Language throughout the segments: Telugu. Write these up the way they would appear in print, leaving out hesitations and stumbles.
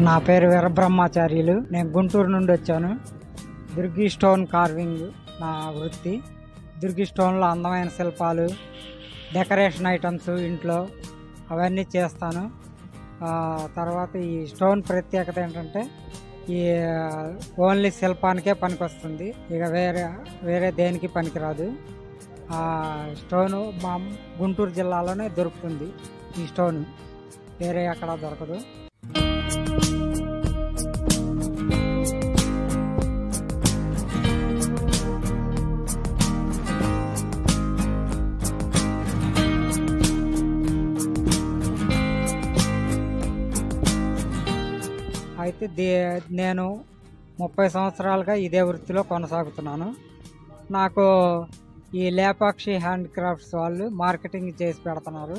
నా పేరు వీరబ్రహ్మచార్యులు. నేను గుంటూరు నుండి వచ్చాను. దుర్గి స్టోన్ కార్వింగ్ నా వృత్తి. దుర్గి స్టోన్లో అందమైన శిల్పాలు, డెకరేషన్ ఐటమ్స్ ఇంట్లో అవన్నీ చేస్తాను. తర్వాత ఈ స్టోన్ ప్రత్యేకత ఏంటంటే ఈ ఓన్లీ శిల్పానికే పనికొస్తుంది, ఇక వేరే దేనికి పనికిరాదు. స్టోను మా గుంటూరు జిల్లాలోనే దొరుకుతుంది. ఈ స్టోను వేరే ఎక్కడా దొరకదు. అయితే నేను 30 సంవత్సరాలుగా ఇదే వృత్తిలో కొనసాగుతున్నాను. నాకు ఈ లేపాక్షి హ్యాండ్ క్రాఫ్ట్స్ వాళ్ళు మార్కెటింగ్ చేసి పెడుతున్నారు.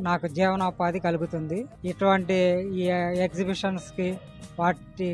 నాకు జీవనోపాధి కలుగుతుంది. ఇటువంటి ఈ ఎగ్జిబిషన్స్కి వాటి